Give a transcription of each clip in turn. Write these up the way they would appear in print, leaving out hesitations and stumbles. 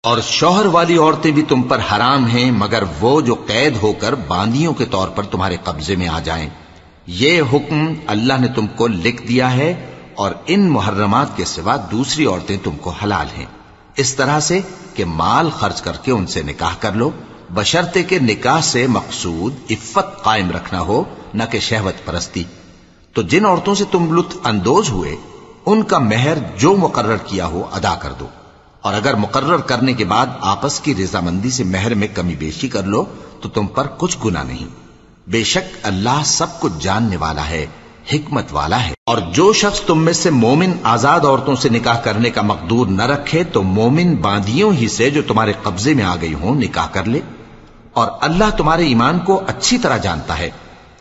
اور شوہر والی عورتیں بھی تم پر حرام ہیں مگر وہ جو قید ہو کر باندیوں کے طور پر تمہارے قبضے میں آ جائیں۔ یہ حکم اللہ نے تم کو لکھ دیا ہے، اور ان محرمات کے سوا دوسری عورتیں تم کو حلال ہیں، اس طرح سے کہ مال خرچ کر کے ان سے نکاح کر لو، بشرطے کہ نکاح سے مقصود عفت قائم رکھنا ہو، نہ کہ شہوت پرستی۔ تو جن عورتوں سے تم لطف اندوز ہوئے ان کا مہر جو مقرر کیا ہو ادا کر دو، اور اگر مقرر کرنے کے بعد آپس کی رضامندی سے مہر میں کمی بیشی کر لو تو تم پر کچھ گناہ نہیں۔ بے شک اللہ سب کچھ جاننے والا ہے، حکمت والا ہے۔ اور جو شخص تم میں سے مومن آزاد عورتوں سے نکاح کرنے کا مقدور نہ رکھے تو مومن باندیوں ہی سے جو تمہارے قبضے میں آ گئی ہوں نکاح کر لے، اور اللہ تمہارے ایمان کو اچھی طرح جانتا ہے۔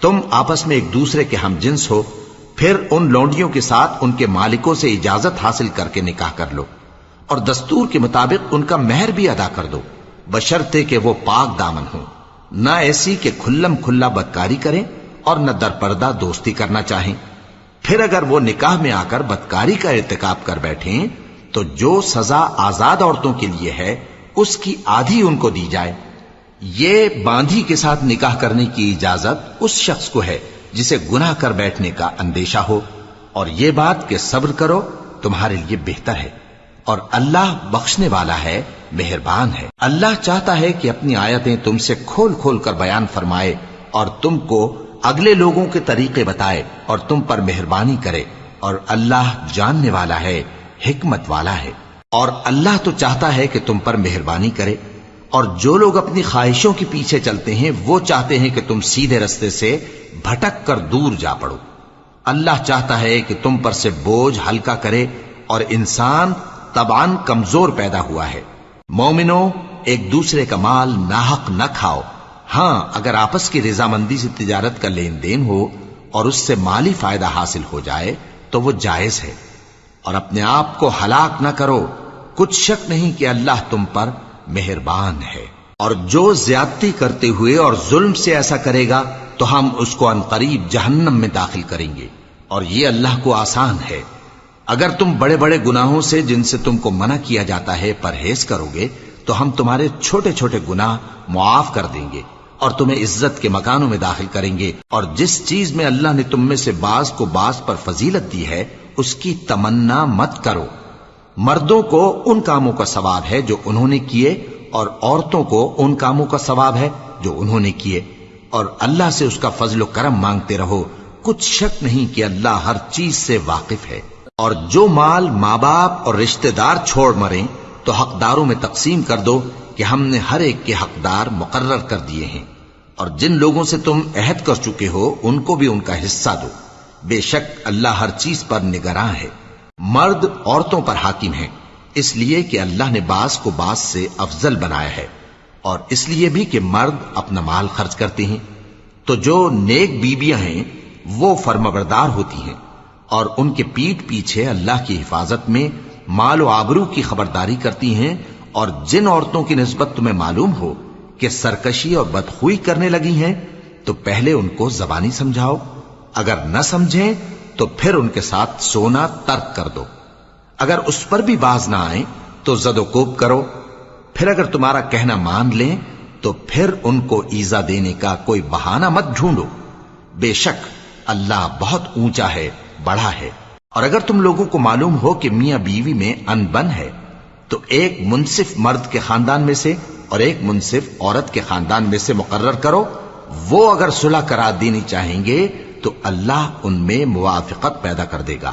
تم آپس میں ایک دوسرے کے ہم جنس ہو، پھر ان لونڈیوں کے ساتھ ان کے مالکوں سے اجازت حاصل کر کے نکاح کر لو، اور دستور کے مطابق ان کا مہر بھی ادا کر دو، بشرطے کہ وہ پاک دامن ہوں، نہ ایسی کہ کھلم کھلا بدکاری کریں اور نہ درپردہ دوستی کرنا چاہیں۔ پھر اگر وہ نکاح میں آ کر بدکاری کا ارتکاب کر بیٹھیں تو جو سزا آزاد عورتوں کے لیے ہے اس کی آدھی ان کو دی جائے۔ یہ باندھی کے ساتھ نکاح کرنے کی اجازت اس شخص کو ہے جسے گناہ کر بیٹھنے کا اندیشہ ہو، اور یہ بات کہ صبر کرو تمہارے لیے بہتر ہے، اور اللہ بخشنے والا ہے، مہربان ہے۔ اللہ چاہتا ہے کہ اپنی آیتیں تم سے کھول کھول کر بیان فرمائے اور تم کو اگلے لوگوں کے طریقے بتائے اور تم پر مہربانی کرے، اور اللہ جاننے والا ہے، حکمت والا ہے۔ اور اللہ تو چاہتا ہے کہ تم پر مہربانی کرے، اور جو لوگ اپنی خواہشوں کے پیچھے چلتے ہیں وہ چاہتے ہیں کہ تم سیدھے رستے سے بھٹک کر دور جا پڑو۔ اللہ چاہتا ہے کہ تم پر سے بوجھ ہلکا کرے، اور انسان طبعاً کمزور پیدا ہوا ہے۔ مومنوں، ایک دوسرے کا مال ناحق نہ کھاؤ، ہاں اگر آپس کی رضامندی سے تجارت کا لین دین ہو اور اس سے مالی فائدہ حاصل ہو جائے تو وہ جائز ہے، اور اپنے آپ کو ہلاک نہ کرو، کچھ شک نہیں کہ اللہ تم پر مہربان ہے۔ اور جو زیادتی کرتے ہوئے اور ظلم سے ایسا کرے گا تو ہم اس کو عنقریب جہنم میں داخل کریں گے، اور یہ اللہ کو آسان ہے۔ اگر تم بڑے بڑے گناہوں سے جن سے تم کو منع کیا جاتا ہے پرہیز کرو گے تو ہم تمہارے چھوٹے چھوٹے گناہ معاف کر دیں گے اور تمہیں عزت کے مکانوں میں داخل کریں گے۔ اور جس چیز میں اللہ نے تم میں سے بعض کو بعض پر فضیلت دی ہے اس کی تمنا مت کرو۔ مردوں کو ان کاموں کا ثواب ہے جو انہوں نے کیے، اور عورتوں کو ان کاموں کا ثواب ہے جو انہوں نے کیے، اور اللہ سے اس کا فضل و کرم مانگتے رہو، کچھ شک نہیں کہ اللہ ہر چیز سے واقف ہے۔ اور جو مال ماں باپ اور رشتہ دار چھوڑ مریں تو حقداروں میں تقسیم کر دو کہ ہم نے ہر ایک کے حقدار مقرر کر دیے ہیں، اور جن لوگوں سے تم عہد کر چکے ہو ان کو بھی ان کا حصہ دو، بے شک اللہ ہر چیز پر نگراں ہے۔ مرد عورتوں پر حاکم ہیں، اس لیے کہ اللہ نے بعض کو بعض سے افضل بنایا ہے، اور اس لیے بھی کہ مرد اپنا مال خرچ کرتے ہیں، تو جو نیک بیویاں ہیں وہ فرمانبردار ہوتی ہیں، اور ان کے پیٹھ پیچھے اللہ کی حفاظت میں مال و آبرو کی خبرداری کرتی ہیں۔ اور جن عورتوں کی نسبت تمہیں معلوم ہو کہ سرکشی اور بدخوئی کرنے لگی ہیں تو پہلے ان کو زبانی سمجھاؤ، اگر نہ سمجھیں تو پھر ان کے ساتھ سونا ترک کر دو، اگر اس پر بھی باز نہ آئیں تو زد و کوب کرو، پھر اگر تمہارا کہنا مان لیں تو پھر ان کو ایذا دینے کا کوئی بہانہ مت ڈھونڈو، بے شک اللہ بہت اونچا ہے، بڑا ہے۔ اور اگر تم لوگوں کو معلوم ہو کہ میاں بیوی میں ان بن ہے تو ایک منصف مرد کے خاندان میں سے اور ایک منصف عورت کے خاندان میں سے مقرر کرو، وہ اگر صلح کرا دینی چاہیں گے تو اللہ ان میں موافقت پیدا کر دے گا۔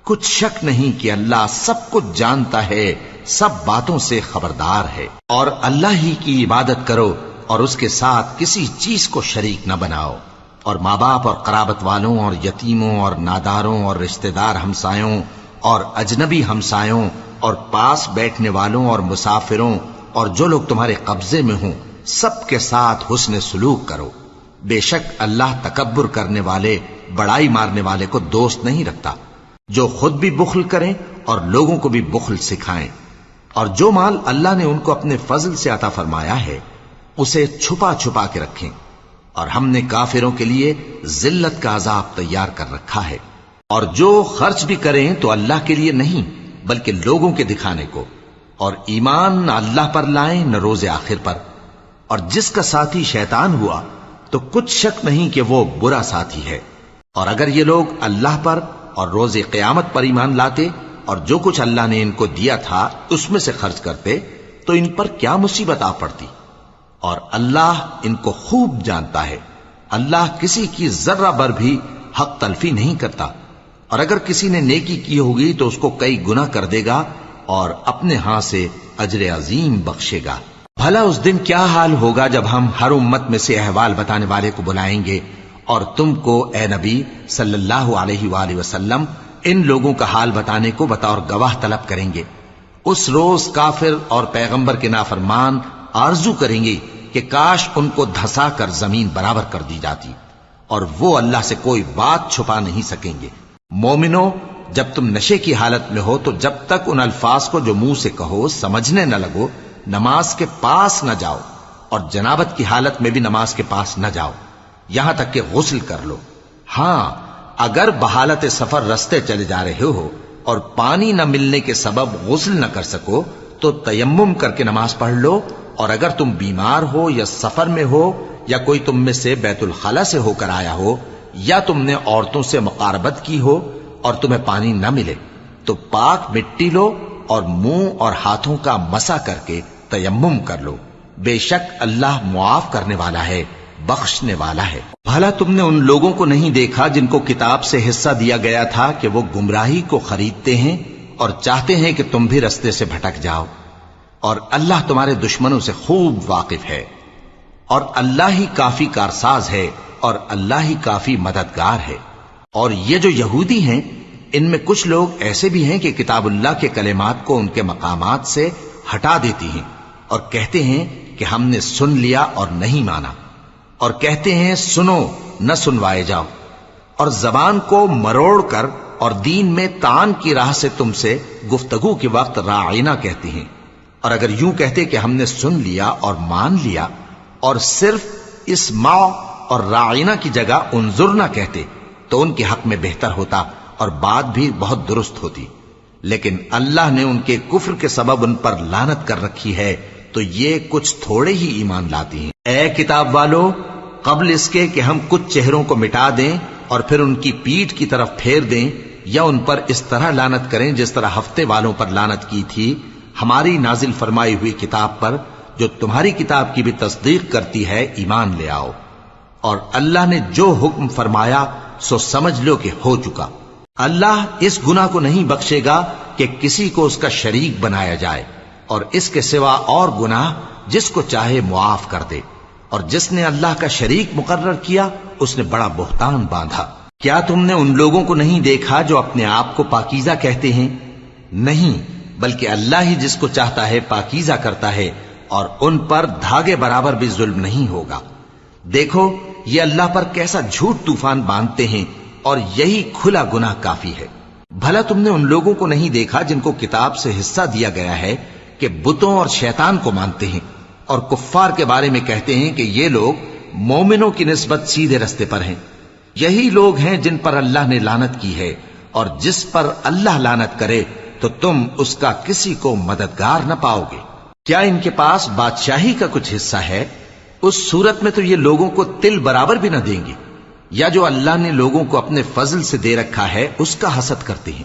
کچھ شک نہیں کہ اللہ سب کچھ جانتا ہے، سب باتوں سے خبردار ہے۔ اور اللہ ہی کی عبادت کرو اور اس کے ساتھ کسی چیز کو شریک نہ بناؤ، اور ماں باپ اور قرابت والوں اور یتیموں اور ناداروں اور رشتہ دار ہمسایوں اور اجنبی ہمسایوں اور پاس بیٹھنے والوں اور مسافروں اور جو لوگ تمہارے قبضے میں ہوں سب کے ساتھ حسن سلوک کرو، بے شک اللہ تکبر کرنے والے، بڑائی مارنے والے کو دوست نہیں رکھتا۔ جو خود بھی بخل کریں اور لوگوں کو بھی بخل سکھائیں، اور جو مال اللہ نے ان کو اپنے فضل سے عطا فرمایا ہے اسے چھپا چھپا کے رکھیں، اور ہم نے کافروں کے لیے ذلت کا عذاب تیار کر رکھا ہے۔ اور جو خرچ بھی کریں تو اللہ کے لیے نہیں بلکہ لوگوں کے دکھانے کو، اور ایمان نہ اللہ پر لائیں نہ روز آخر پر، اور جس کا ساتھی شیطان ہوا تو کچھ شک نہیں کہ وہ برا ساتھی ہے۔ اور اگر یہ لوگ اللہ پر اور روز قیامت پر ایمان لاتے اور جو کچھ اللہ نے ان کو دیا تھا اس میں سے خرچ کرتے تو ان پر کیا مصیبت آ پڑتی، اور اللہ ان کو خوب جانتا ہے۔ اللہ کسی کی ذرہ بر بھی حق تلفی نہیں کرتا، اور اگر کسی نے نیکی کی ہوگی تو اس کو کئی گنا کر دے گا اور اپنے ہاں سے اجر عظیم بخشے گا۔ بھلا اس دن کیا حال ہوگا جب ہم ہر امت میں سے احوال بتانے والے کو بلائیں گے اور تم کو اے نبی صلی اللہ علیہ وآلہ وسلم ان لوگوں کا حال بتانے کو بطور گواہ طلب کریں گے۔ اس روز کافر اور پیغمبر کے نافرمان آرزو کریں گے کہ کاش ان کو دھسا کر زمین برابر کر دی جاتی، اور وہ اللہ سے کوئی بات چھپا نہیں سکیں گے۔ مومنو، جب تم نشے کی حالت میں ہو تو جب تک ان الفاظ کو جو منہ سے کہو سمجھنے نہ لگو نماز کے پاس نہ جاؤ، اور جنابت کی حالت میں بھی نماز کے پاس نہ جاؤ یہاں تک کہ غسل کر لو۔ ہاں، اگر بحالت سفر رستے چلے جا رہے ہو اور پانی نہ ملنے کے سبب غسل نہ کر سکو تو تیمم کر کے نماز پڑھ لو، اور اگر تم بیمار ہو یا سفر میں ہو یا کوئی تم میں سے بیت الخلا سے ہو کر آیا ہو یا تم نے عورتوں سے مقاربت کی ہو اور تمہیں پانی نہ ملے تو پاک مٹی لو اور منہ اور ہاتھوں کا مسح کر کے تیمم کر لو، بے شک اللہ معاف کرنے والا ہے، بخشنے والا ہے۔ بھلا تم نے ان لوگوں کو نہیں دیکھا جن کو کتاب سے حصہ دیا گیا تھا کہ وہ گمراہی کو خریدتے ہیں اور چاہتے ہیں کہ تم بھی رستے سے بھٹک جاؤ، اور اللہ تمہارے دشمنوں سے خوب واقف ہے، اور اللہ ہی کافی کارساز ہے اور اللہ ہی کافی مددگار ہے۔ اور یہ جو یہودی ہیں ان میں کچھ لوگ ایسے بھی ہیں کہ کتاب اللہ کے کلمات کو ان کے مقامات سے ہٹا دیتی ہیں اور کہتے ہیں کہ ہم نے سن لیا اور نہیں مانا، اور کہتے ہیں سنو نہ سنوائے جاؤ، اور زبان کو مروڑ کر اور دین میں طعن کی راہ سے تم سے گفتگو کے وقت راعینہ کہتی ہیں، اور اگر یوں کہتے کہ ہم نے سن لیا اور مان لیا اور صرف اسمع اور راعینہ کی جگہ انظر نہ کہتے تو ان کے حق میں بہتر ہوتا اور بات بھی بہت درست ہوتی، لیکن اللہ نے ان کے کفر کے سبب ان پر لعنت کر رکھی ہے تو یہ کچھ تھوڑے ہی ایمان لاتی ہیں۔ اے کتاب والو، قبل اس کے کہ ہم کچھ چہروں کو مٹا دیں اور پھر ان کی پیٹھ کی طرف پھیر دیں یا ان پر اس طرح لعنت کریں جس طرح ہفتے والوں پر لعنت کی تھی، ہماری نازل فرمائی ہوئی کتاب پر جو تمہاری کتاب کی بھی تصدیق کرتی ہے ایمان لے آؤ، اور اللہ نے جو حکم فرمایا سو سمجھ لو کہ ہو چکا۔ اللہ اس گناہ کو نہیں بخشے گا کہ کسی کو اس کا شریک بنایا جائے، اور اس کے سوا اور گناہ جس کو چاہے معاف کر دے، اور جس نے اللہ کا شریک مقرر کیا اس نے بڑا بہتان باندھا۔ کیا تم نے ان لوگوں کو نہیں دیکھا جو اپنے آپ کو پاکیزہ کہتے ہیں؟ نہیں، بلکہ اللہ ہی جس کو چاہتا ہے پاکیزہ کرتا ہے، اور ان پر دھاگے برابر بھی ظلم نہیں ہوگا۔ دیکھو یہ اللہ پر کیسا جھوٹ طوفان باندھتے ہیں، اور یہی کھلا گناہ کافی ہے۔ بھلا تم نے ان لوگوں کو نہیں دیکھا جن کو کتاب سے حصہ دیا گیا ہے کہ بتوں اور شیطان کو مانتے ہیں، اور کفار کے بارے میں کہتے ہیں کہ یہ لوگ مومنوں کی نسبت سیدھے رستے پر ہیں۔ یہی لوگ ہیں جن پر اللہ نے لعنت کی ہے، اور جس پر اللہ لعنت کرے تو تم اس کا کسی کو مددگار نہ پاؤ گے۔ کیا ان کے پاس بادشاہی کا کچھ حصہ ہے؟ اس صورت میں تو یہ لوگوں کو تل برابر بھی نہ دیں گے، یا جو اللہ نے لوگوں کو اپنے فضل سے دے رکھا ہے اس کا حسد کرتے ہیں۔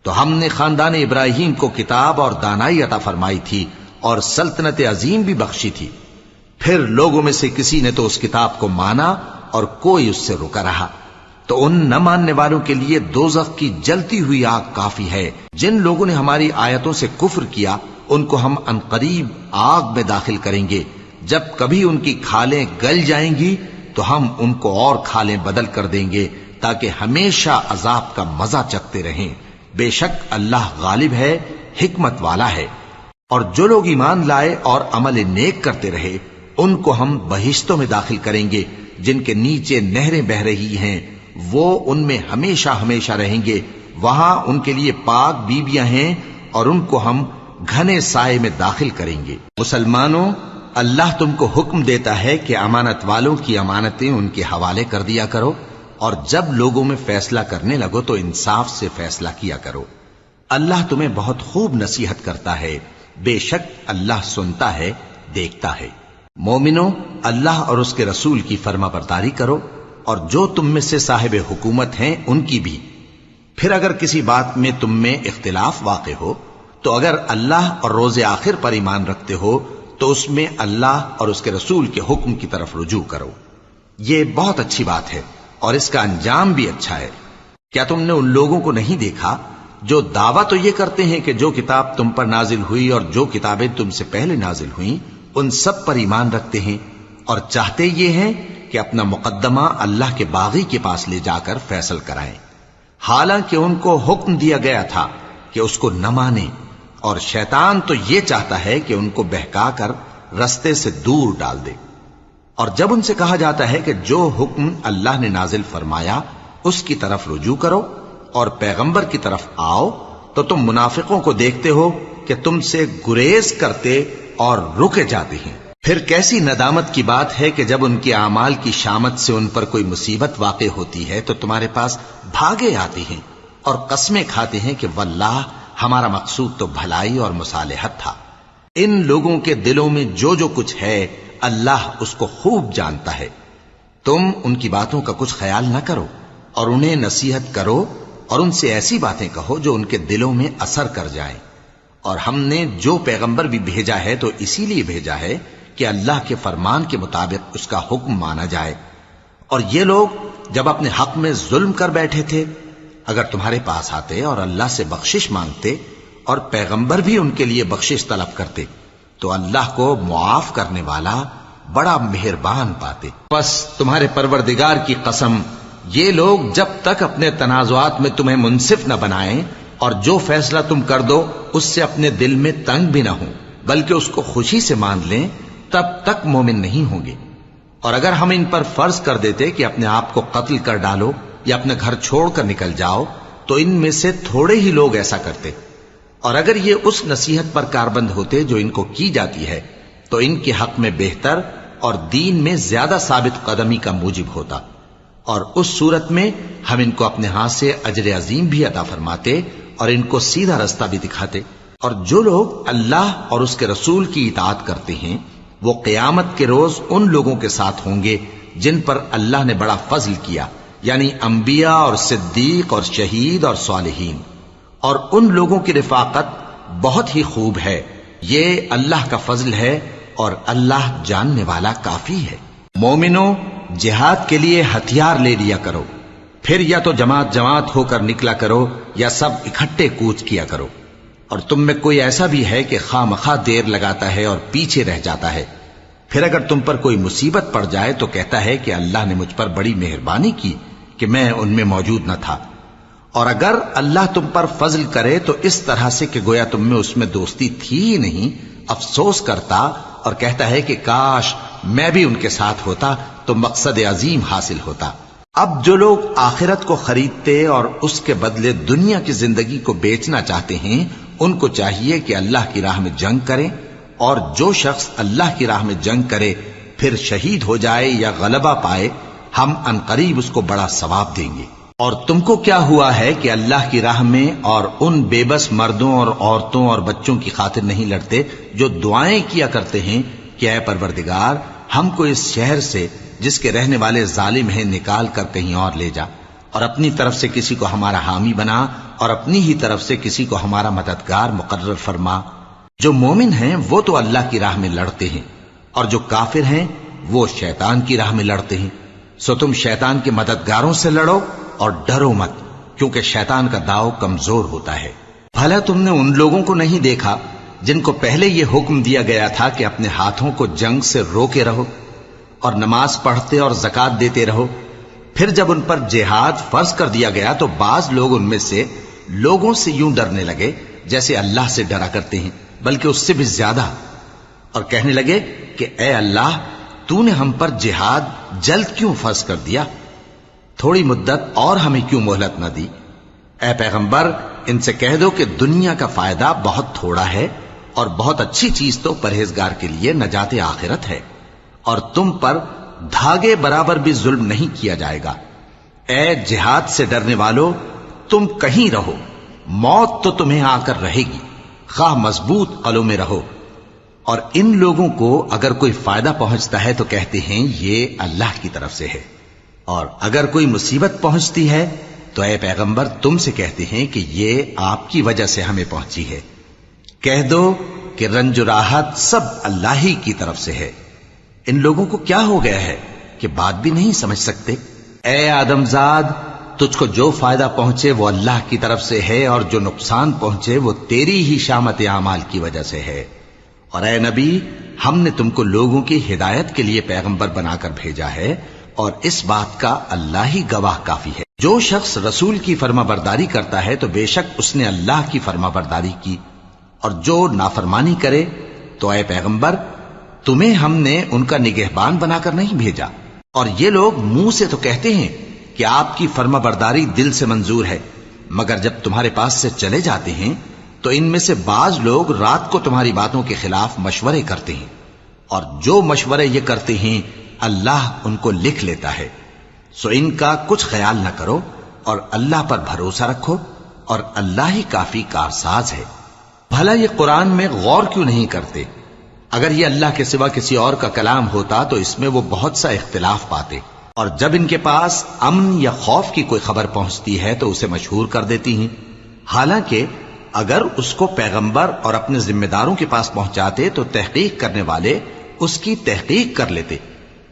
تو ہم نے خاندان ابراہیم کو کتاب اور دانائی عطا فرمائی تھی اور سلطنت عظیم بھی بخشی تھی، پھر لوگوں میں سے کسی نے تو اس کتاب کو مانا اور کوئی اس سے رکا رہا، تو ان نہ ماننے والوں کے لیے دوزخ کی جلتی ہوئی آگ کافی ہے۔ جن لوگوں نے ہماری آیتوں سے کفر کیا ان کو ہم عنقریب آگ میں داخل کریں گے، جب کبھی ان کی کھالیں گل جائیں گی تو ہم ان کو اور کھالیں بدل کر دیں گے تاکہ ہمیشہ عذاب کا مزہ چکھتے رہیں۔ بے شک اللہ غالب ہے، حکمت والا ہے۔ اور جو لوگ ایمان لائے اور عمل نیک کرتے رہے ان کو ہم بہشتوں میں داخل کریں گے جن کے نیچے نہریں بہ رہی ہیں، وہ ان میں ہمیشہ ہمیشہ رہیں گے، وہاں ان کے لیے پاک بیویاں ہیں اور ان کو ہم گھنے سائے میں داخل کریں گے۔ مسلمانوں، اللہ تم کو حکم دیتا ہے کہ امانت والوں کی امانتیں ان کے حوالے کر دیا کرو، اور جب لوگوں میں فیصلہ کرنے لگو تو انصاف سے فیصلہ کیا کرو۔ اللہ تمہیں بہت خوب نصیحت کرتا ہے، بے شک اللہ سنتا ہے، دیکھتا ہے۔ مومنو، اللہ اور اس کے رسول کی فرما برداری کرو، اور جو تم میں سے صاحب حکومت ہیں ان کی بھی۔ پھر اگر کسی بات میں تم میں اختلاف واقع ہو تو اگر اللہ اور روز آخر پر ایمان رکھتے ہو تو اس میں اللہ اور اس کے رسول کے حکم کی طرف رجوع کرو۔ یہ بہت اچھی بات ہے اور اس کا انجام بھی اچھا ہے۔ کیا تم نے ان لوگوں کو نہیں دیکھا جو دعویٰ تو یہ کرتے ہیں کہ جو کتاب تم پر نازل ہوئی اور جو کتابیں تم سے پہلے نازل ہوئیں ان سب پر ایمان رکھتے ہیں، اور چاہتے یہ ہیں کہ اپنا مقدمہ اللہ کے باغی کے پاس لے جا کر فیصل کرائیں، حالانکہ ان کو حکم دیا گیا تھا کہ اس کو نہ مانیں، اور شیطان تو یہ چاہتا ہے کہ ان کو بہکا کر رستے سے دور ڈال دے۔ اور جب ان سے کہا جاتا ہے کہ جو حکم اللہ نے نازل فرمایا اس کی طرف رجوع کرو اور پیغمبر کی طرف آؤ، تو تم منافقوں کو دیکھتے ہو کہ تم سے گریز کرتے اور رکے جاتے ہیں۔ پھر کیسی ندامت کی بات ہے کہ جب ان کے اعمال کی شامت سے ان پر کوئی مصیبت واقع ہوتی ہے تو تمہارے پاس بھاگے آتے ہیں اور قسمیں کھاتے ہیں کہ واللہ ہمارا مقصود تو بھلائی اور مصالحت تھا۔ ان لوگوں کے دلوں میں جو جو کچھ ہے اللہ اس کو خوب جانتا ہے۔ تم ان کی باتوں کا کچھ خیال نہ کرو اور انہیں نصیحت کرو اور ان سے ایسی باتیں کہو جو ان کے دلوں میں اثر کر جائیں۔ اور ہم نے جو پیغمبر بھی بھیجا ہے تو اسی لیے بھیجا ہے کہ اللہ کے فرمان کے مطابق اس کا حکم مانا جائے۔ اور یہ لوگ جب اپنے حق میں ظلم کر بیٹھے تھے، اگر تمہارے پاس آتے اور اللہ سے بخشش مانگتے اور پیغمبر بھی ان کے لیے بخشش طلب کرتے تو اللہ کو معاف کرنے والا بڑا مہربان پاتے۔ بس تمہارے پروردگار کی قسم، یہ لوگ جب تک اپنے تنازعات میں تمہیں منصف نہ بنائیں اور جو فیصلہ تم کر دو اس سے اپنے دل میں تنگ بھی نہ ہوں بلکہ اس کو خوشی سے مان لیں، تب تک مومن نہیں ہوں گے۔ اور اگر ہم ان پر فرض کر دیتے کہ اپنے آپ کو قتل کر ڈالو یا اپنا گھر چھوڑ کر نکل جاؤ تو ان میں سے تھوڑے ہی لوگ ایسا کرتے، اور اگر یہ اس نصیحت پر کاربند ہوتے جو ان کو کی جاتی ہے تو ان کے حق میں بہتر اور دین میں زیادہ ثابت قدمی کا موجب ہوتا، اور اس صورت میں ہم ان کو اپنے ہاتھ سے اجر عظیم بھی عطا فرماتے اور ان کو سیدھا رستہ بھی دکھاتے۔ اور جو لوگ اللہ اور اس کے رسول کی اطاعت کرتے ہیں وہ قیامت کے روز ان لوگوں کے ساتھ ہوں گے جن پر اللہ نے بڑا فضل کیا، یعنی انبیاء اور صدیق اور شہید اور صالحین، اور ان لوگوں کی رفاقت بہت ہی خوب ہے۔ یہ اللہ کا فضل ہے اور اللہ جاننے والا کافی ہے۔ مومنو، جہاد کے لیے ہتھیار لے لیا کرو، پھر یا تو جماعت جماعت ہو کر نکلا کرو یا سب اکٹھے کوچ کیا کرو۔ اور تم میں کوئی ایسا بھی ہے کہ خواہ مخواہ دیر لگاتا ہے اور پیچھے رہ جاتا ہے، پھر اگر تم پر کوئی مصیبت پڑ جائے تو کہتا ہے کہ اللہ نے مجھ پر بڑی مہربانی کی کہ میں ان میں موجود نہ تھا۔ اور اگر اللہ تم پر فضل کرے تو اس طرح سے کہ گویا تم میں اس میں دوستی تھی ہی نہیں، افسوس کرتا اور کہتا ہے کہ کاش میں بھی ان کے ساتھ ہوتا تو مقصد عظیم حاصل ہوتا۔ اب جو لوگ آخرت کو خریدتے اور اس کے بدلے دنیا کی زندگی کو بیچنا چاہتے ہیں ان کو چاہیے کہ اللہ کی راہ میں جنگ کریں، اور جو شخص اللہ کی راہ میں جنگ کرے پھر شہید ہو جائے یا غلبہ پائے ہم عنقریب اس کو بڑا ثواب دیں گے۔ اور تم کو کیا ہوا ہے کہ اللہ کی راہ میں اور ان بے بس مردوں اور عورتوں اور بچوں کی خاطر نہیں لڑتے جو دعائیں کیا کرتے ہیں کہ اے پروردگار ہم کو اس شہر سے جس کے رہنے والے ظالم ہیں نکال کر کہیں اور لے جا، اور اپنی طرف سے کسی کو ہمارا حامی بنا اور اپنی ہی طرف سے کسی کو ہمارا مددگار مقرر فرما۔ جو مومن ہیں وہ تو اللہ کی راہ میں لڑتے ہیں، اور جو کافر ہیں وہ شیطان کی راہ میں لڑتے ہیں، سو تم شیطان کے مددگاروں سے لڑو اور ڈرو مت، کیونکہ شیطان کا داؤ کمزور ہوتا ہے۔ بھلا تم نے ان لوگوں کو نہیں دیکھا جن کو پہلے یہ حکم دیا گیا تھا کہ اپنے ہاتھوں کو جنگ سے روکے رہو اور نماز پڑھتے اور زکوٰۃ دیتے رہو، پھر جب ان پر جہاد فرض کر دیا گیا تو بعض لوگ ان میں سے لوگوں سے یوں ڈرنے لگے جیسے اللہ سے ڈرا کرتے ہیں، بلکہ اس سے بھی زیادہ، اور کہنے لگے کہ اے اللہ تو نے ہم پر جہاد جلد کیوں فرض کر دیا؟ تھوڑی مدت اور ہمیں کیوں مہلت نہ دی؟ اے پیغمبر ان سے کہہ دو کہ دنیا کا فائدہ بہت تھوڑا ہے اور بہت اچھی چیز تو پرہیزگار کے لیے نجات آخرت ہے، اور تم پر دھاگے برابر بھی ظلم نہیں کیا جائے گا۔ اے جہاد سے ڈرنے والو، تم کہیں رہو، موت تو تمہیں آ کر رہے گی، خواہ مضبوط قلعوں میں رہو۔ اور ان لوگوں کو اگر کوئی فائدہ پہنچتا ہے تو کہتے ہیں یہ اللہ کی طرف سے ہے، اور اگر کوئی مصیبت پہنچتی ہے تو اے پیغمبر تم سے کہتے ہیں کہ یہ آپ کی وجہ سے ہمیں پہنچی ہے۔ کہہ دو کہ رنج و راحت سب اللہ ہی کی طرف سے ہے۔ ان لوگوں کو کیا ہو گیا ہے کہ بات بھی نہیں سمجھ سکتے؟ اے آدم زاد، تجھ کو جو فائدہ پہنچے وہ اللہ کی طرف سے ہے، اور جو نقصان پہنچے وہ تیری ہی شامت اعمال کی وجہ سے ہے۔ اور اے نبی، ہم نے تم کو لوگوں کی ہدایت کے لیے پیغمبر بنا کر بھیجا ہے، اور اس بات کا اللہ ہی گواہ کافی ہے۔ جو شخص رسول کی فرما برداری کرتا ہے تو بے شک اس نے اللہ کی فرما برداری کی، اور جو نافرمانی کرے تو اے پیغمبر تمہیں ہم نے ان کا نگہبان بنا کر نہیں بھیجا۔ اور یہ لوگ منہ سے تو کہتے ہیں کہ آپ کی فرما برداری دل سے منظور ہے، مگر جب تمہارے پاس سے چلے جاتے ہیں تو ان میں سے بعض لوگ رات کو تمہاری باتوں کے خلاف مشورے کرتے ہیں، اور جو مشورے یہ کرتے ہیں اللہ ان کو لکھ لیتا ہے۔ سو ان کا کچھ خیال نہ کرو اور اللہ پر بھروسہ رکھو، اور اللہ ہی کافی کارساز ہے۔ بھلا یہ قرآن میں غور کیوں نہیں کرتے؟ اگر یہ اللہ کے سوا کسی اور کا کلام ہوتا تو اس میں وہ بہت سا اختلاف پاتے، اور جب ان کے پاس امن یا خوف کی کوئی خبر پہنچتی ہے تو اسے مشہور کر دیتی ہیں، حالانکہ اگر اس کو پیغمبر اور اپنے ذمہ داروں کے پاس پہنچاتے تو تحقیق کرنے والے اس کی تحقیق کر لیتے،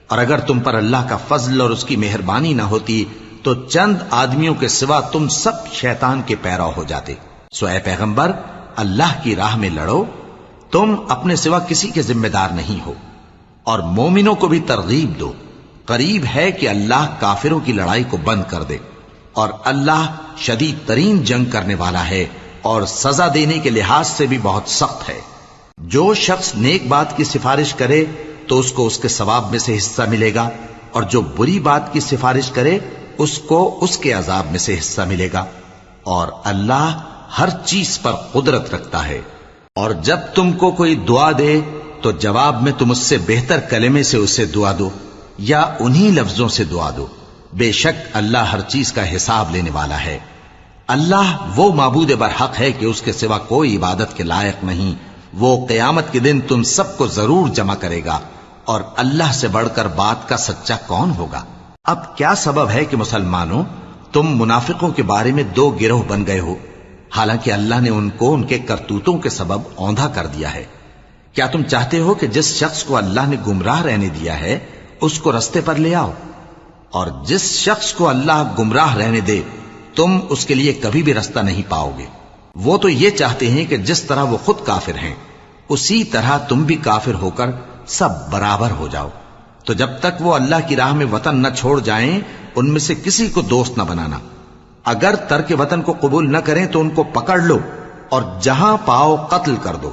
اور اگر تم پر اللہ کا فضل اور اس کی مہربانی نہ ہوتی تو چند آدمیوں کے سوا تم سب شیطان کے پیرو ہو جاتے۔ سو اے پیغمبر اللہ کی راہ میں لڑو، تم اپنے سوا کسی کے ذمہ دار نہیں ہو، اور مومنوں کو بھی ترغیب دو۔ قریب ہے کہ اللہ کافروں کی لڑائی کو بند کر دے، اور اللہ شدید ترین جنگ کرنے والا ہے اور سزا دینے کے لحاظ سے بھی بہت سخت ہے۔ جو شخص نیک بات کی سفارش کرے تو اس کو اس کے ثواب میں سے حصہ ملے گا، اور جو بری بات کی سفارش کرے اس کو اس کے عذاب میں سے حصہ ملے گا، اور اللہ ہر چیز پر قدرت رکھتا ہے۔ اور جب تم کو کوئی دعا دے تو جواب میں تم اس سے بہتر کلمے سے اسے دعا دو، یا انہی لفظوں سے دعا دو، بے شک اللہ ہر چیز کا حساب لینے والا ہے۔ اللہ وہ معبود برحق ہے کہ اس کے سوا کوئی عبادت کے لائق نہیں۔ وہ قیامت کے دن تم سب کو ضرور جمع کرے گا، اور اللہ سے بڑھ کر بات کا سچا کون ہوگا؟ اب کیا سبب ہے کہ مسلمانوں تم منافقوں کے بارے میں دو گروہ بن گئے ہو، حالانکہ اللہ نے ان کو ان کے کرتوتوں کے سبب اوندھا کر دیا ہے؟ کیا تم چاہتے ہو کہ جس شخص کو اللہ نے گمراہ رہنے دیا ہے اس کو رستے پر لے آؤ، اور جس شخص کو اللہ گمراہ رہنے دے تم اس کے لیے کبھی بھی رستہ نہیں پاؤ گے؟ وہ تو یہ چاہتے ہیں کہ جس طرح وہ خود کافر ہیں اسی طرح تم بھی کافر ہو کر سب برابر ہو جاؤ۔ تو جب تک وہ اللہ کی راہ میں وطن نہ چھوڑ جائیں ان میں سے کسی کو دوست نہ بنانا۔ اگر ترک وطن کو قبول نہ کریں تو ان کو پکڑ لو اور جہاں پاؤ قتل کر دو،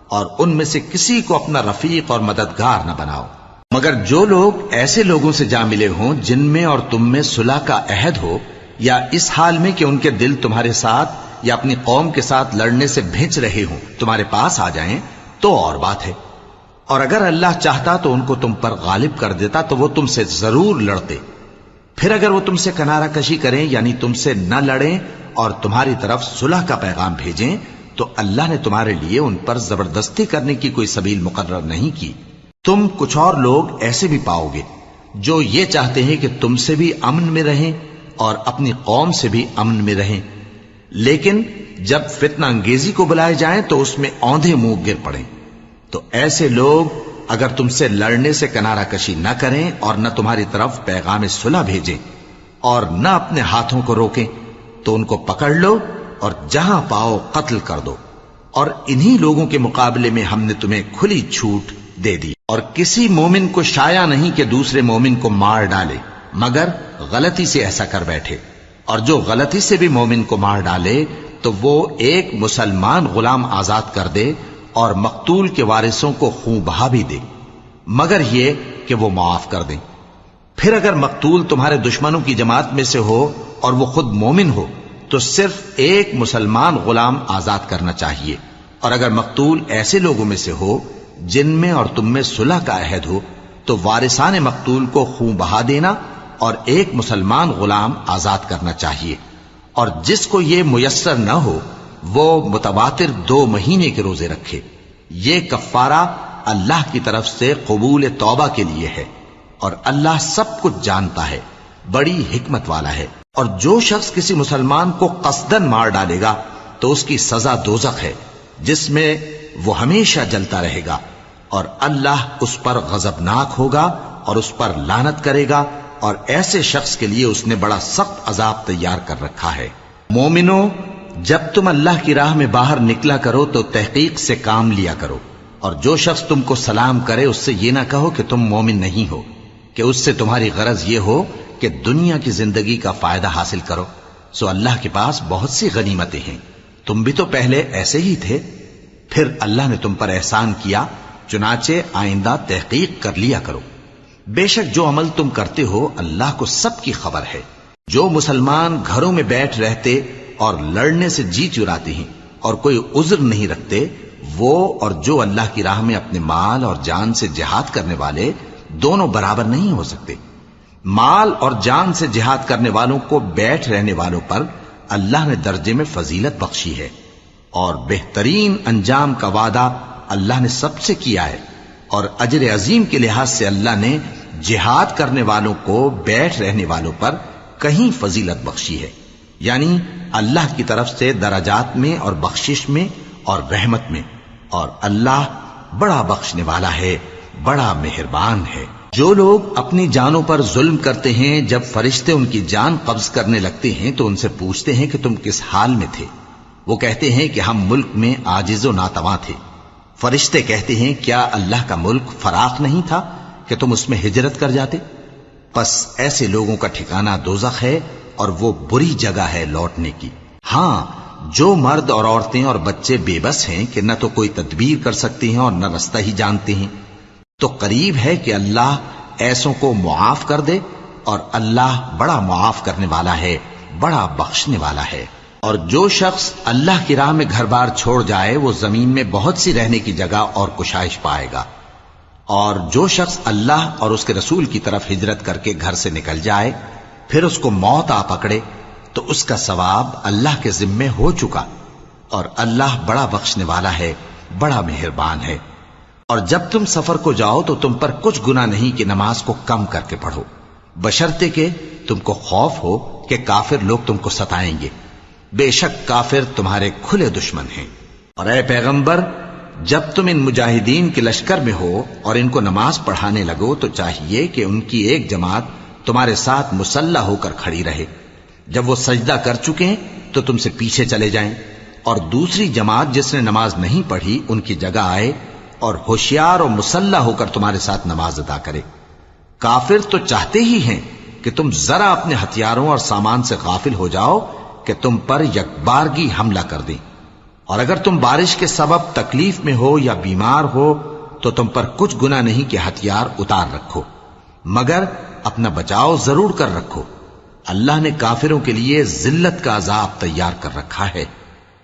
اور ان میں سے کسی کو اپنا رفیق اور مددگار نہ بناؤ، مگر جو لوگ ایسے لوگوں سے جا ملے ہوں جن میں اور تم میں صلح کا عہد ہو، یا اس حال میں کہ ان کے دل تمہارے ساتھ یا اپنی قوم کے ساتھ لڑنے سے بھنچ رہے ہوں تمہارے پاس آ جائیں تو اور بات ہے۔ اور اگر اللہ چاہتا تو ان کو تم پر غالب کر دیتا تو وہ تم سے ضرور لڑتے۔ پھر اگر وہ تم سے کنارہ کشی کریں یعنی تم سے نہ لڑیں اور تمہاری طرف صلح کا پیغام بھیجیں تو اللہ نے تمہارے لیے ان پر زبردستی کرنے کی کوئی سبیل مقرر نہیں کی۔ تم کچھ اور لوگ ایسے بھی پاؤ گے جو یہ چاہتے ہیں کہ تم سے بھی امن میں رہیں اور اپنی قوم سے بھی امن میں رہیں، لیکن جب فتنہ انگیزی کو بلائے جائیں تو اس میں اوندھے منہ گر پڑیں۔ تو ایسے لوگ اگر تم سے لڑنے سے کنارہ کشی نہ کریں اور نہ تمہاری طرف پیغام صلح بھیجیں اور نہ اپنے ہاتھوں کو روکیں تو ان کو پکڑ لو اور جہاں پاؤ قتل کر دو، اور انہی لوگوں کے مقابلے میں ہم نے تمہیں کھلی چھوٹ دے دی۔ اور کسی مومن کو شایع نہیں کہ دوسرے مومن کو مار ڈالے مگر غلطی سے ایسا کر بیٹھے، اور جو غلطی سے بھی مومن کو مار ڈالے تو وہ ایک مسلمان غلام آزاد کر دے اور مقتول کے وارثوں کو خون بہا بھی دے، مگر یہ کہ وہ معاف کر دیں۔ پھر اگر مقتول تمہارے دشمنوں کی جماعت میں سے ہو اور وہ خود مومن ہو تو صرف ایک مسلمان غلام آزاد کرنا چاہیے، اور اگر مقتول ایسے لوگوں میں سے ہو جن میں اور تم میں صلح کا عہد ہو تو وارثان مقتول کو خون بہا دینا اور ایک مسلمان غلام آزاد کرنا چاہیے۔ اور جس کو یہ میسر نہ ہو وہ متواتر 2 مہینے کے روزے رکھے۔ یہ کفارہ اللہ کی طرف سے قبول توبہ کے لیے ہے، اور اللہ سب کچھ جانتا ہے، بڑی حکمت والا ہے۔ اور جو شخص کسی مسلمان کو قصدن مار ڈالے گا تو اس کی سزا دوزخ ہے، جس میں وہ ہمیشہ جلتا رہے گا، اور اللہ اس پر غضبناک ہوگا اور اس پر لعنت کرے گا، اور ایسے شخص کے لیے اس نے بڑا سخت عذاب تیار کر رکھا ہے۔ مومنو، جب تم اللہ کی راہ میں باہر نکلا کرو تو تحقیق سے کام لیا کرو، اور جو شخص تم کو سلام کرے اس سے یہ نہ کہو کہ تم مومن نہیں ہو، کہ اس سے تمہاری غرض یہ ہو کہ دنیا کی زندگی کا فائدہ حاصل کرو۔ سو اللہ کے پاس بہت سی غنیمتیں ہیں، تم بھی تو پہلے ایسے ہی تھے، پھر اللہ نے تم پر احسان کیا، چنانچہ آئندہ تحقیق کر لیا کرو۔ بے شک جو عمل تم کرتے ہو اللہ کو سب کی خبر ہے۔ جو مسلمان گھروں میں بیٹھ رہتے اور لڑنے سے جی چراتے ہیں اور کوئی عذر نہیں رکھتے، وہ اور جو اللہ کی راہ میں اپنے مال اور جان سے جہاد کرنے والے دونوں برابر نہیں ہو سکتے۔ مال اور جان سے جہاد کرنے والوں کو بیٹھ رہنے والوں پر اللہ نے درجے میں فضیلت بخشی ہے، اور بہترین انجام کا وعدہ اللہ نے سب سے کیا ہے، اور اجر عظیم کے لحاظ سے اللہ نے جہاد کرنے والوں کو بیٹھ رہنے والوں پر کہیں فضیلت بخشی ہے، یعنی اللہ کی طرف سے درجات میں اور بخشش میں اور رحمت میں، اور اللہ بڑا بخشنے والا ہے، بڑا مہربان ہے۔ جو لوگ اپنی جانوں پر ظلم کرتے ہیں، جب فرشتے ان کی جان قبض کرنے لگتے ہیں تو ان سے پوچھتے ہیں کہ تم کس حال میں تھے؟ وہ کہتے ہیں کہ ہم ملک میں عاجز و ناتواں تھے۔ فرشتے کہتے ہیں کیا اللہ کا ملک فراخ نہیں تھا کہ تم اس میں ہجرت کر جاتے؟ پس ایسے لوگوں کا ٹھکانہ دوزخ ہے، اور وہ بری جگہ ہے لوٹنے کی۔ ہاں، جو مرد اور عورتیں اور بچے بے بس ہیں کہ نہ تو کوئی تدبیر کر سکتے ہیں اور نہ رستہ ہی جانتے ہیں، تو قریب ہے کہ اللہ ایسوں کو معاف کر دے، اور اللہ بڑا معاف کرنے والا ہے، بڑا بخشنے والا ہے۔ اور جو شخص اللہ کی راہ میں گھر بار چھوڑ جائے وہ زمین میں بہت سی رہنے کی جگہ اور کشائش پائے گا، اور جو شخص اللہ اور اس کے رسول کی طرف ہجرت کر کے گھر سے نکل جائے پھر اس کو موت آ پکڑے تو اس کا ثواب اللہ کے ذمے ہو چکا، اور اللہ بڑا بخشنے والا ہے، بڑا مہربان ہے۔ اور جب تم سفر کو جاؤ تو تم پر کچھ گناہ نہیں کہ نماز کو کم کر کے پڑھو، بشرطے کہ تم کو خوف ہو کہ کافر لوگ تم کو ستائیں گے، بے شک کافر تمہارے کھلے دشمن ہیں۔ اور اے پیغمبر، جب تم ان مجاہدین کے لشکر میں ہو اور ان کو نماز پڑھانے لگو تو چاہیے کہ ان کی ایک جماعت تمہارے ساتھ مسلح ہو کر کھڑی رہے، جب وہ سجدہ کر چکے تو تم سے پیچھے چلے جائیں، اور دوسری جماعت جس نے نماز نہیں پڑھی ان کی جگہ آئے اور ہوشیار اور مسلح ہو کر تمہارے ساتھ نماز ادا کرے۔ کافر تو چاہتے ہی ہیں کہ تم ذرا اپنے ہتھیاروں اور سامان سے غافل ہو جاؤ کہ تم پر یکبارگی حملہ کر دیں، اور اگر تم بارش کے سبب تکلیف میں ہو یا بیمار ہو تو تم پر کچھ گناہ نہیں کہ ہتھیار اتار رکھو، مگر اپنا بچاؤ ضرور کر رکھو۔ اللہ نے کافروں کے لیے ذلت کا عذاب تیار کر رکھا ہے۔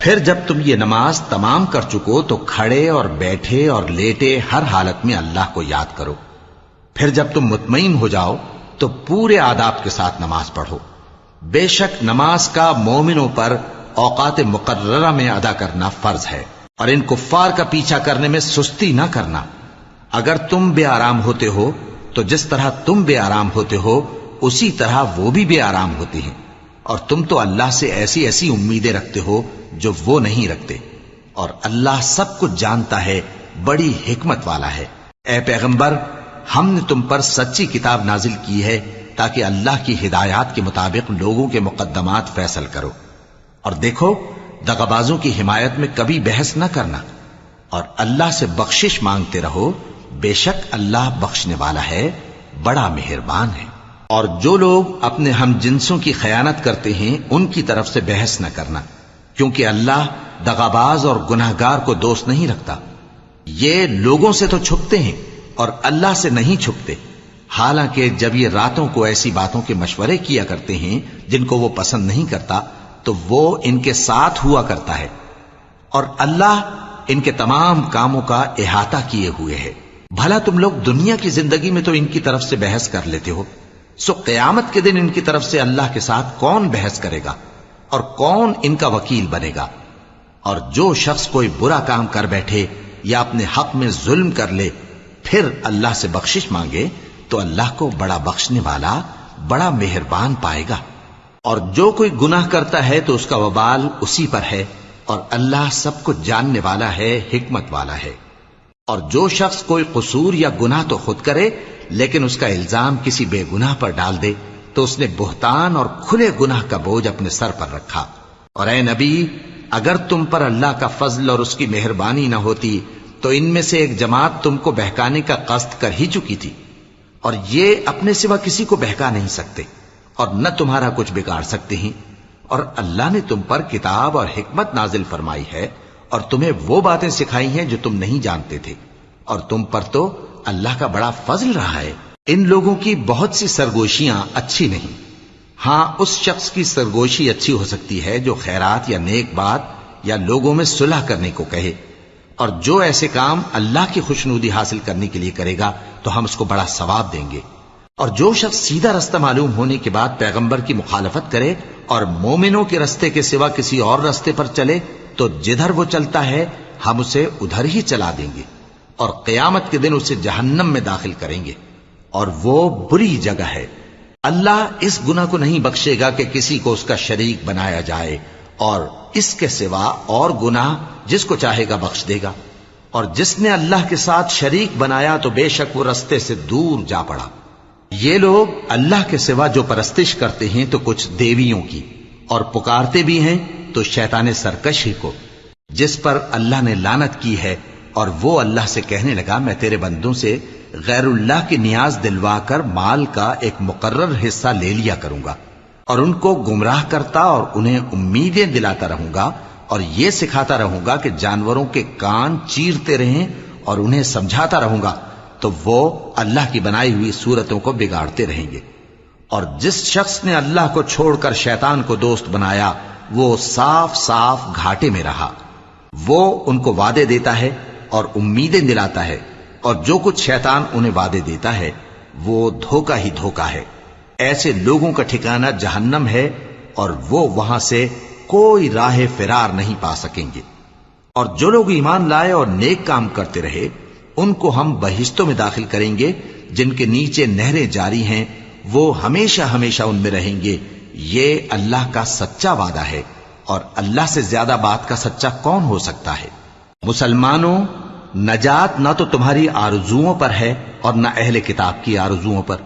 پھر جب تم یہ نماز تمام کر چکو تو کھڑے اور بیٹھے اور لیٹے ہر حالت میں اللہ کو یاد کرو۔ پھر جب تم مطمئن ہو جاؤ تو پورے آداب کے ساتھ نماز پڑھو۔ بے شک نماز کا مومنوں پر اوقات مقررہ میں ادا کرنا فرض ہے، اور ان کفار کا پیچھا کرنے میں سستی نہ کرنا۔ اگر تم بے آرام ہوتے ہو تو جس طرح تم بے آرام ہوتے ہو اسی طرح وہ بھی بے آرام ہوتے ہیں، اور تم تو اللہ سے ایسی ایسی امیدیں رکھتے ہو جو وہ نہیں رکھتے، اور اللہ سب کچھ جانتا ہے، بڑی حکمت والا ہے۔ اے پیغمبر، ہم نے تم پر سچی کتاب نازل کی ہے تاکہ اللہ کی ہدایات کے مطابق لوگوں کے مقدمات فیصل کرو، اور دیکھو دغابازوں کی حمایت میں کبھی بحث نہ کرنا، اور اللہ سے بخشش مانگتے رہو، بے شک اللہ بخشنے والا ہے، بڑا مہربان ہے۔ اور جو لوگ اپنے ہم جنسوں کی خیانت کرتے ہیں ان کی طرف سے بحث نہ کرنا، کیونکہ اللہ دغاباز اور گناہگار کو دوست نہیں رکھتا۔ یہ لوگوں سے تو چھپتے ہیں اور اللہ سے نہیں چھپتے، حالانکہ جب یہ راتوں کو ایسی باتوں کے مشورے کیا کرتے ہیں جن کو وہ پسند نہیں کرتا تو وہ ان کے ساتھ ہوا کرتا ہے، اور اللہ ان کے تمام کاموں کا احاطہ کیے ہوئے ہے۔ بھلا تم لوگ دنیا کی زندگی میں تو ان کی طرف سے بحث کر لیتے ہو، سو قیامت کے دن ان کی طرف سے اللہ کے ساتھ کون بحث کرے گا اور کون ان کا وکیل بنے گا؟ اور جو شخص کوئی برا کام کر بیٹھے یا اپنے حق میں ظلم کر لے پھر اللہ سے بخشش مانگے تو اللہ کو بڑا بخشنے والا بڑا مہربان پائے گا۔ اور جو کوئی گناہ کرتا ہے تو اس کا وبال اسی پر ہے، اور اللہ سب کچھ جاننے والا ہے، حکمت والا ہے۔ اور جو شخص کوئی قصور یا گناہ تو خود کرے لیکن اس کا الزام کسی بے گناہ پر ڈال دے تو اس نے بہتان اور کھلے گناہ کا بوجھ اپنے سر پر رکھا۔ اور اے نبی، اگر تم پر اللہ کا فضل اور اس کی مہربانی نہ ہوتی تو ان میں سے ایک جماعت تم کو بہکانے کا قصد کر ہی چکی تھی، اور یہ اپنے سوا کسی کو بہکا نہیں سکتے اور نہ تمہارا کچھ بگاڑ سکتے ہیں۔ اور اللہ نے تم پر کتاب اور حکمت نازل فرمائی ہے اور تمہیں وہ باتیں سکھائی ہیں جو تم نہیں جانتے تھے، اور تم پر تو اللہ کا بڑا فضل رہا ہے۔ ان لوگوں کی بہت سی سرگوشیاں اچھی نہیں، ہاں اس شخص کی سرگوشی اچھی ہو سکتی ہے جو خیرات یا نیک بات یا لوگوں میں صلح کرنے کو کہے، اور جو ایسے کام اللہ کی خوشنودی حاصل کرنے کے لیے کرے گا تو ہم اس کو بڑا ثواب دیں گے۔ اور جو شخص سیدھا رستہ معلوم ہونے کے بعد پیغمبر کی مخالفت کرے اور مومنوں کے رستے کے سوا کسی اور رستے پر چلے تو جدھر وہ چلتا ہے ہم اسے ادھر ہی چلا دیں گے، اور قیامت کے دن اسے جہنم میں داخل کریں گے، اور وہ بری جگہ ہے۔ اللہ اس گناہ کو نہیں بخشے گا کہ کسی کو اس کا شریک بنایا جائے، اور اس کے سوا اور گناہ جس کو چاہے گا بخش دے گا، اور جس نے اللہ کے ساتھ شریک بنایا تو بے شک وہ رستے سے دور جا پڑا۔ یہ لوگ اللہ کے سوا جو پرستش کرتے ہیں تو کچھ دیویوں کی، اور پکارتے بھی ہیں تو شیطان سرکش ہی کو، جس پر اللہ نے لعنت کی ہے، اور وہ اللہ سے کہنے لگا میں تیرے بندوں سے غیر اللہ کی نیاز دلوا کر مال کا ایک مقرر حصہ لے لیا کروں گا، اور ان کو گمراہ کرتا اور انہیں امیدیں دلاتا رہوں گا، اور یہ سکھاتا رہوں گا کہ جانوروں کے کان چیرتے رہیں، اور انہیں سمجھاتا رہوں گا تو وہ اللہ کی بنائی ہوئی صورتوں کو بگاڑتے رہیں گے۔ اور جس شخص نے اللہ کو چھوڑ کر شیطان کو دوست بنایا وہ صاف صاف گھاٹے میں رہا۔ وہ ان کو وعدے دیتا ہے اور امیدیں دلاتا ہے، اور جو کچھ شیطان انہیں وعدے دیتا ہے وہ دھوکہ ہی دھوکہ ہے۔ ایسے لوگوں کا ٹھکانہ جہنم ہے، اور وہ وہاں سے کوئی راہ فرار نہیں پا سکیں گے۔ اور جو لوگ ایمان لائے اور نیک کام کرتے رہے ان کو ہم بہشتوں میں داخل کریں گے جن کے نیچے نہریں جاری ہیں، وہ ہمیشہ ہمیشہ ان میں رہیں گے۔ یہ اللہ کا سچا وعدہ ہے، اور اللہ سے زیادہ بات کا سچا کون ہو سکتا ہے؟ مسلمانوں، نجات نہ تو تمہاری آرزوؤں پر ہے اور نہ اہل کتاب کی آرزوؤں پر۔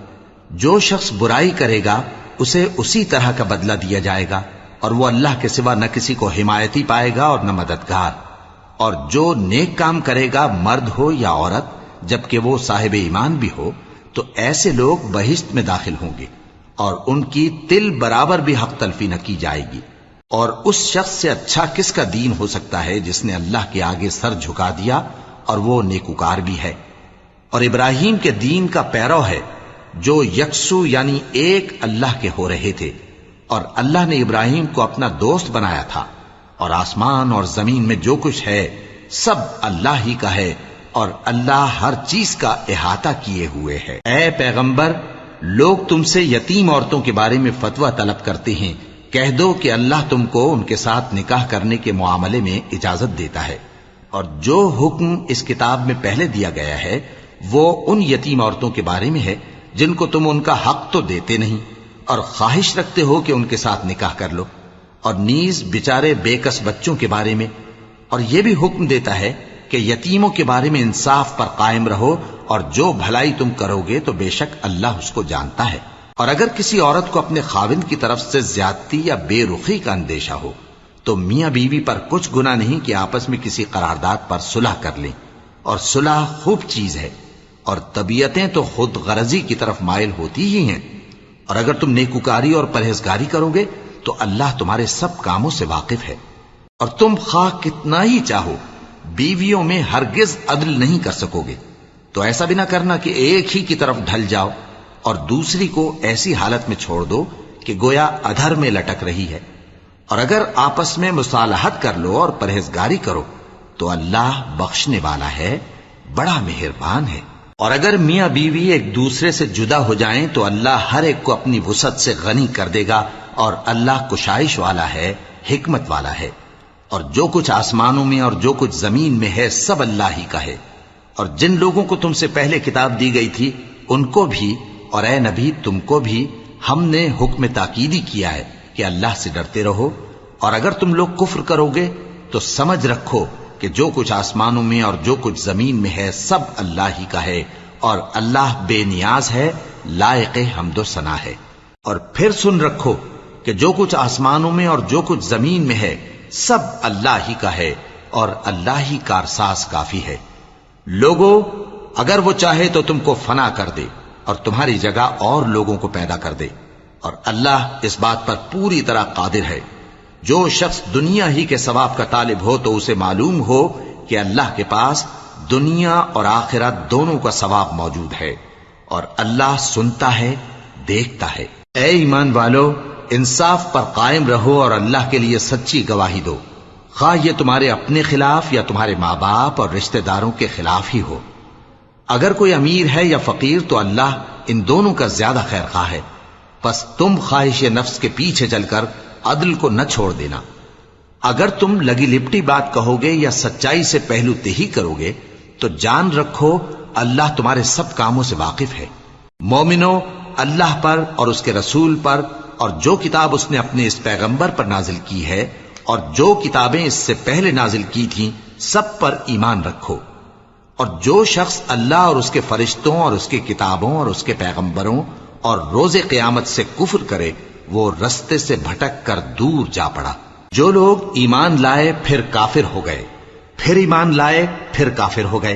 جو شخص برائی کرے گا اسے اسی طرح کا بدلہ دیا جائے گا، اور وہ اللہ کے سوا نہ کسی کو حمایتی پائے گا اور نہ مددگار۔ اور جو نیک کام کرے گا مرد ہو یا عورت جبکہ وہ صاحب ایمان بھی ہو تو ایسے لوگ بہشت میں داخل ہوں گے، اور ان کی تل برابر بھی حق تلفی نہ کی جائے گی۔ اور اس شخص سے اچھا کس کا دین ہو سکتا ہے جس نے اللہ کے آگے سر جھکا دیا اور وہ نیکوکار بھی ہے، اور ابراہیم کے دین کا پیرو ہے جو یکسو یعنی ایک اللہ کے ہو رہے تھے، اور اللہ نے ابراہیم کو اپنا دوست بنایا تھا۔ اور آسمان اور زمین میں جو کچھ ہے سب اللہ ہی کا ہے، اور اللہ ہر چیز کا احاطہ کیے ہوئے ہے۔ اے پیغمبر، لوگ تم سے یتیم عورتوں کے بارے میں فتویٰ طلب کرتے ہیں، کہہ دو کہ اللہ تم کو ان کے ساتھ نکاح کرنے کے معاملے میں اجازت دیتا ہے، اور جو حکم اس کتاب میں پہلے دیا گیا ہے وہ ان یتیم عورتوں کے بارے میں ہے جن کو تم ان کا حق تو دیتے نہیں، اور خواہش رکھتے ہو کہ ان کے ساتھ نکاح کر لو، اور نیز بیچارے بے کس بچوں کے بارے میں۔ اور یہ بھی حکم دیتا ہے کہ یتیموں کے بارے میں انصاف پر قائم رہو، اور جو بھلائی تم کرو گے تو بے شک اللہ اس کو جانتا ہے۔ اور اگر کسی عورت کو اپنے خاوند کی طرف سے زیادتی یا بے رخی کا اندیشہ ہو تو میاں بیوی پر کچھ گناہ نہیں کہ آپس میں کسی قرارداد پر صلح کر لیں، اور صلح خوب چیز ہے، اور طبیعتیں تو خود غرضی کی طرف مائل ہوتی ہی ہیں۔ اور اگر تم نیکوکاری اور پرہیزگاری کرو گے تو اللہ تمہارے سب کاموں سے واقف ہے۔ اور تم خواہ کتنا ہی چاہو بیویوں میں ہرگز عدل نہیں کر سکو گے، تو ایسا بھی نہ کرنا کہ ایک ہی کی طرف ڈھل جاؤ اور دوسری کو ایسی حالت میں چھوڑ دو کہ گویا ادھر میں لٹک رہی ہے۔ اور اگر آپس میں مصالحت کر لو اور پرہیزگاری کرو تو اللہ بخشنے والا ہے، بڑا مہربان ہے۔ اور اگر میاں بیوی ایک دوسرے سے جدا ہو جائیں تو اللہ ہر ایک کو اپنی وسعت سے غنی کر دے گا، اور اللہ کشائش والا ہے، حکمت والا ہے۔ اور جو کچھ آسمانوں میں اور جو کچھ زمین میں ہے سب اللہ ہی کا ہے۔ اور جن لوگوں کو تم سے پہلے کتاب دی گئی تھی ان کو بھی اور اے نبی تم کو بھی ہم نے حکم تاکیدی کیا ہے کہ اللہ سے ڈرتے رہو، اور اگر تم لوگ کفر کرو گے تو سمجھ رکھو کہ جو کچھ آسمانوں میں اور جو کچھ زمین میں ہے سب اللہ ہی کا ہے، اور اللہ بے نیاز ہے، لائق حمد و ثنا ہے۔ اور پھر سن رکھو کہ جو کچھ آسمانوں میں اور جو کچھ زمین میں ہے سب اللہ ہی کا ہے، اور اللہ ہی کارساز کافی ہے۔ لوگو اگر وہ چاہے تو تم کو فنا کر دے اور تمہاری جگہ اور لوگوں کو پیدا کر دے، اور اللہ اس بات پر پوری طرح قادر ہے۔ جو شخص دنیا ہی کے ثواب کا طالب ہو تو اسے معلوم ہو کہ اللہ کے پاس دنیا اور آخرت دونوں کا ثواب موجود ہے، اور اللہ سنتا ہے، دیکھتا ہے۔ اے ایمان والو، انصاف پر قائم رہو اور اللہ کے لیے سچی گواہی دو، خواہ یہ تمہارے اپنے خلاف یا تمہارے ماں باپ اور رشتہ داروں کے خلاف ہی ہو۔ اگر کوئی امیر ہے یا فقیر تو اللہ ان دونوں کا زیادہ خیر خواہ ہے، پس تم خواہش نفس کے پیچھے چل کر عدل کو نہ چھوڑ دینا۔ اگر تم لگی لپٹی بات کہو گے یا سچائی سے پہلو تہی کرو گے تو جان رکھو اللہ تمہارے سب کاموں سے واقف ہے۔ مومنو، اللہ پر اور اس کے رسول پر اور جو کتاب اس نے اپنے اس پیغمبر پر نازل کی ہے اور جو کتابیں اس سے پہلے نازل کی تھیں سب پر ایمان رکھو۔ اور جو شخص اللہ اور اس کے فرشتوں اور اس کے کتابوں اور اس کے پیغمبروں اور روز قیامت سے کفر کرے وہ رستے سے بھٹک کر دور جا پڑا۔ جو لوگ ایمان لائے پھر کافر ہو گئے، پھر ایمان لائے پھر کافر ہو گئے،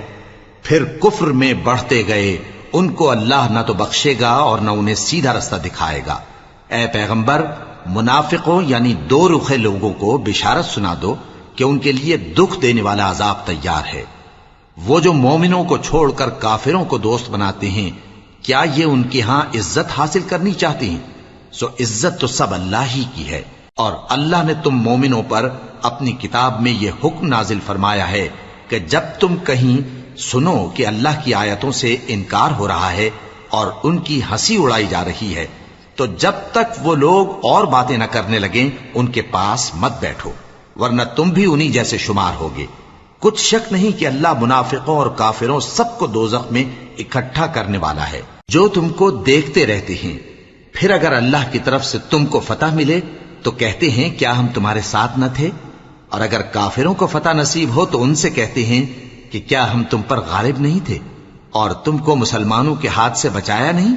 پھر کفر میں بڑھتے گئے، ان کو اللہ نہ تو بخشے گا اور نہ انہیں سیدھا رستہ دکھائے گا۔ اے پیغمبر، منافقوں یعنی دو رخے لوگوں کو بشارت سنا دو کہ ان کے لیے دکھ دینے والا عذاب تیار ہے۔ وہ جو مومنوں کو چھوڑ کر کافروں کو دوست بناتے ہیں، کیا یہ ان کے ہاں عزت حاصل کرنی چاہتے ہیں؟ سو عزت تو سب اللہ ہی کی ہے۔ اور اللہ نے تم مومنوں پر اپنی کتاب میں یہ حکم نازل فرمایا ہے کہ جب تم کہیں سنو کہ اللہ کی آیتوں سے انکار ہو رہا ہے اور ان کی ہنسی اڑائی جا رہی ہے تو جب تک وہ لوگ اور باتیں نہ کرنے لگیں ان کے پاس مت بیٹھو، ورنہ تم بھی انہی جیسے شمار ہوگے۔ کچھ شک نہیں کہ اللہ منافقوں اور کافروں سب کو دوزخ میں اکٹھا کرنے والا ہے۔ جو تم کو دیکھتے رہتے ہیں، پھر اگر اللہ کی طرف سے تم کو فتح ملے تو کہتے ہیں کیا ہم تمہارے ساتھ نہ تھے، اور اگر کافروں کو فتح نصیب ہو تو ان سے کہتے ہیں کہ کیا ہم تم پر غالب نہیں تھے اور تم کو مسلمانوں کے ہاتھ سے بچایا نہیں۔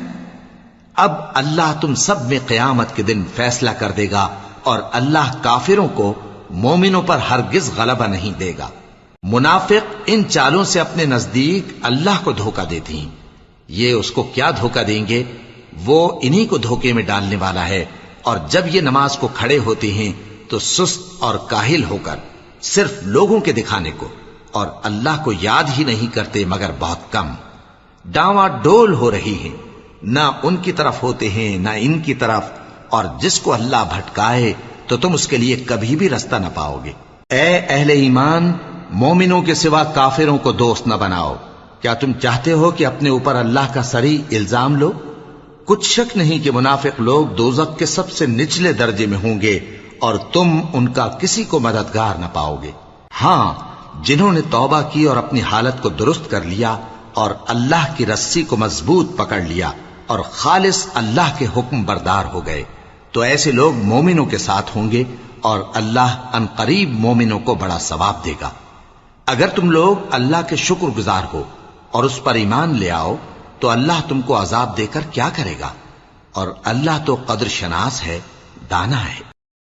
اب اللہ تم سب میں قیامت کے دن فیصلہ کر دے گا، اور اللہ کافروں کو مومنوں پر ہرگز غلبہ نہیں دے گا۔ منافق ان چالوں سے اپنے نزدیک اللہ کو دھوکہ دیتے ہیں، یہ اس کو کیا دھوکہ دیں گے؟ وہ انہی کو دھوکے میں ڈالنے والا ہے۔ اور جب یہ نماز کو کھڑے ہوتے ہیں تو سست اور کاہل ہو کر صرف لوگوں کے دکھانے کو اور اللہ کو یاد ہی نہیں کرتے مگر بہت کم۔ ڈاواں ڈول ہو رہی ہیں، نہ ان کی طرف ہوتے ہیں نہ ان کی طرف، اور جس کو اللہ بھٹکائے تو تم اس کے لیے کبھی بھی رستہ نہ پاؤ گے۔ اے اہل ایمان، مومنوں کے سوا کافروں کو دوست نہ بناؤ۔ کیا تم چاہتے ہو کہ اپنے اوپر اللہ کا صریح الزام لو؟ کچھ شک نہیں کہ منافق لوگ دوزخ کے سب سے نچلے درجے میں ہوں گے اور تم ان کا کسی کو مددگار نہ پاؤ گے۔ ہاں، جنہوں نے توبہ کی اور اپنی حالت کو درست کر لیا اور اللہ کی رسی کو مضبوط پکڑ لیا اور خالص اللہ کے حکم بردار ہو گئے تو ایسے لوگ مومنوں کے ساتھ ہوں گے، اور اللہ ان قریب مومنوں کو بڑا ثواب دے گا۔ اگر تم لوگ اللہ کے شکر گزار ہو اور اس پر ایمان لے آؤ تو اللہ تم کو عذاب دے کر کیا کرے گا؟ اور اللہ تو قدر شناس ہے، دانا ہے۔